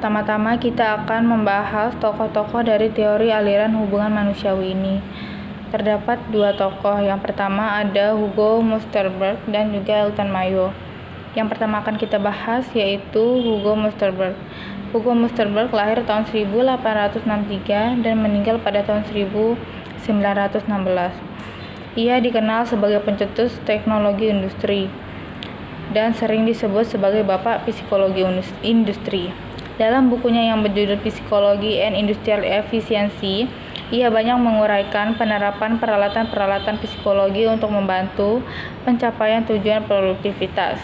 Pertama-tama kita akan membahas tokoh-tokoh dari teori aliran hubungan manusiawi ini. Terdapat dua tokoh. Yang pertama ada Hugo Münsterberg dan juga Elton Mayo. Yang pertama akan kita bahas yaitu Hugo Münsterberg. Hugo Münsterberg lahir tahun 1863 dan meninggal pada tahun 1916. Ia dikenal sebagai pencetus teknologi industri dan sering disebut sebagai Bapak Psikologi Industri. Dalam bukunya yang berjudul Psikologi and Industrial Efficiency, ia banyak menguraikan penerapan peralatan-peralatan psikologi untuk membantu pencapaian tujuan produktivitas.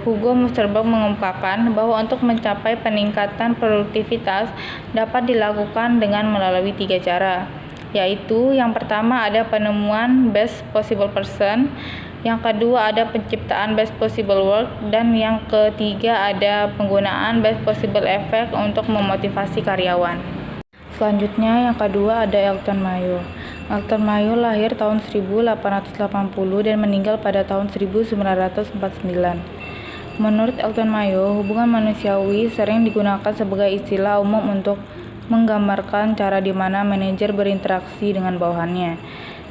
Hugo Münsterberg mengungkapkan bahwa untuk mencapai peningkatan produktivitas dapat dilakukan dengan melalui 3 cara, yaitu yang pertama ada penemuan best possible person, yang kedua ada penciptaan best possible work, dan yang ketiga ada penggunaan best possible effect untuk memotivasi karyawan. Selanjutnya yang kedua ada Elton Mayo. Elton Mayo lahir tahun 1880 dan meninggal pada tahun 1949. Menurut Elton Mayo, hubungan manusiawi sering digunakan sebagai istilah umum untuk menggambarkan cara di mana manajer berinteraksi dengan bawahannya.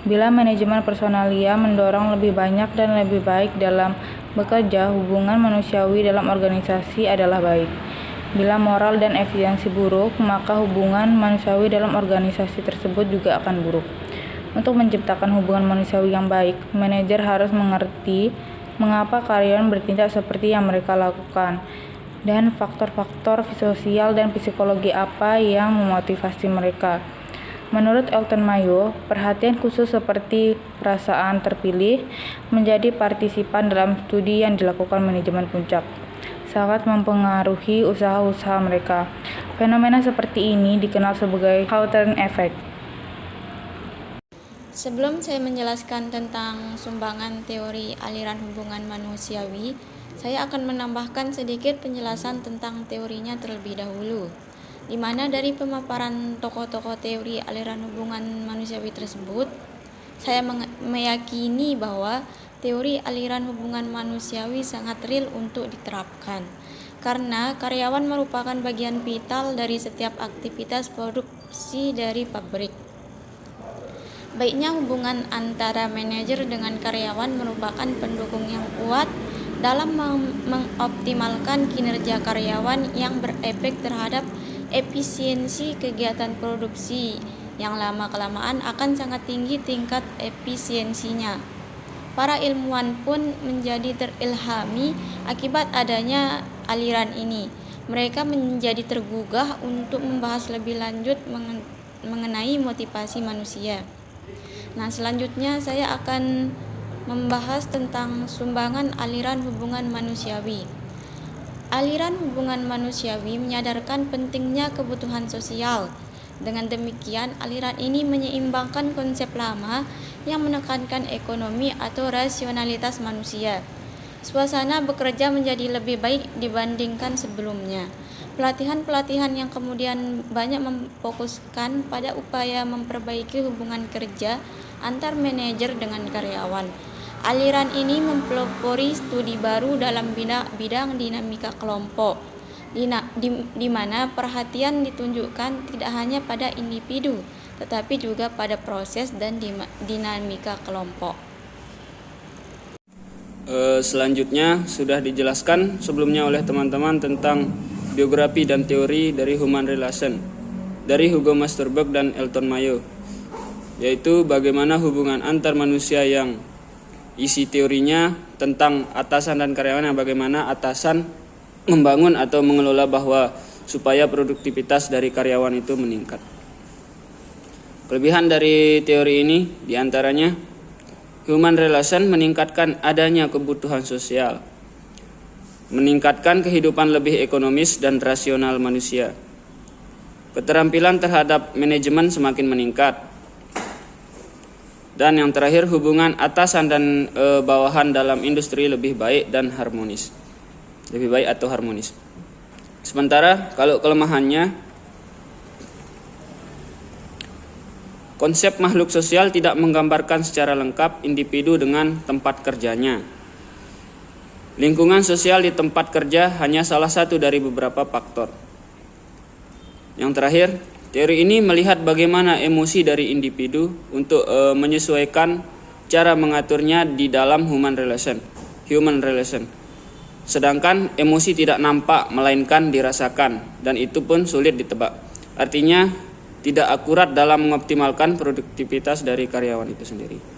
Bila manajemen personalia mendorong lebih banyak dan lebih baik dalam bekerja, hubungan manusiawi dalam organisasi adalah baik. Bila moral dan efisiensi buruk, maka hubungan manusiawi dalam organisasi tersebut juga akan buruk. Untuk menciptakan hubungan manusiawi yang baik, manajer harus mengerti mengapa karyawan bertindak seperti yang mereka lakukan, dan faktor-faktor sosial dan psikologi apa yang memotivasi mereka. Menurut Elton Mayo, perhatian khusus seperti perasaan terpilih menjadi partisipan dalam studi yang dilakukan manajemen puncak sangat mempengaruhi usaha-usaha mereka. Fenomena seperti ini dikenal sebagai Hawthorne Effect. Sebelum saya menjelaskan tentang sumbangan teori aliran hubungan manusiawi, saya akan menambahkan sedikit penjelasan tentang teorinya terlebih dahulu, di mana dari pemaparan tokoh-tokoh teori aliran hubungan manusiawi tersebut, saya meyakini bahwa teori aliran hubungan manusiawi sangat real untuk diterapkan, karena karyawan merupakan bagian vital dari setiap aktivitas produksi dari pabrik. Baiknya hubungan antara manajer dengan karyawan merupakan pendukung yang kuat dalam mengoptimalkan kinerja karyawan yang berefek terhadap efisiensi kegiatan produksi yang lama-kelamaan akan sangat tinggi tingkat efisiensinya. Para ilmuwan pun menjadi terilhami akibat adanya aliran ini. Mereka menjadi tergugah untuk membahas lebih lanjut mengenai motivasi manusia. Nah, selanjutnya saya akan membahas tentang sumbangan aliran hubungan manusiawi. Aliran hubungan manusiawi menyadarkan pentingnya kebutuhan sosial. Dengan demikian, aliran ini menyeimbangkan konsep lama yang menekankan ekonomi atau rasionalitas manusia. Suasana bekerja menjadi lebih baik dibandingkan sebelumnya. Pelatihan-pelatihan yang kemudian banyak memfokuskan pada upaya memperbaiki hubungan kerja antar manajer dengan karyawan. Aliran ini mempelopori studi baru dalam bidang dinamika kelompok, di mana perhatian ditunjukkan tidak hanya pada individu, tetapi juga pada proses dan dinamika kelompok. Selanjutnya sudah dijelaskan sebelumnya oleh teman-teman tentang biografi dan teori dari human relation dari Hugo Münsterberg dan Elton Mayo, yaitu bagaimana hubungan antar manusia yang isi teorinya tentang atasan dan karyawan, yang bagaimana atasan membangun atau mengelola bahwa supaya produktivitas dari karyawan itu meningkat. Kelebihan dari teori ini diantaranya human relation meningkatkan adanya kebutuhan sosial, meningkatkan kehidupan lebih ekonomis dan rasional manusia. Keterampilan terhadap manajemen semakin meningkat. Dan yang terakhir, hubungan atasan dan bawahan dalam industri lebih baik dan harmonis. Lebih baik atau harmonis. Sementara kalau kelemahannya, konsep makhluk sosial tidak menggambarkan secara lengkap individu dengan tempat kerjanya. Lingkungan sosial di tempat kerja hanya salah satu dari beberapa faktor. Yang terakhir, teori ini melihat bagaimana emosi dari individu untuk menyesuaikan cara mengaturnya di dalam human relation. Sedangkan emosi tidak nampak melainkan dirasakan, dan itu pun sulit ditebak. Artinya tidak akurat dalam mengoptimalkan produktivitas dari karyawan itu sendiri.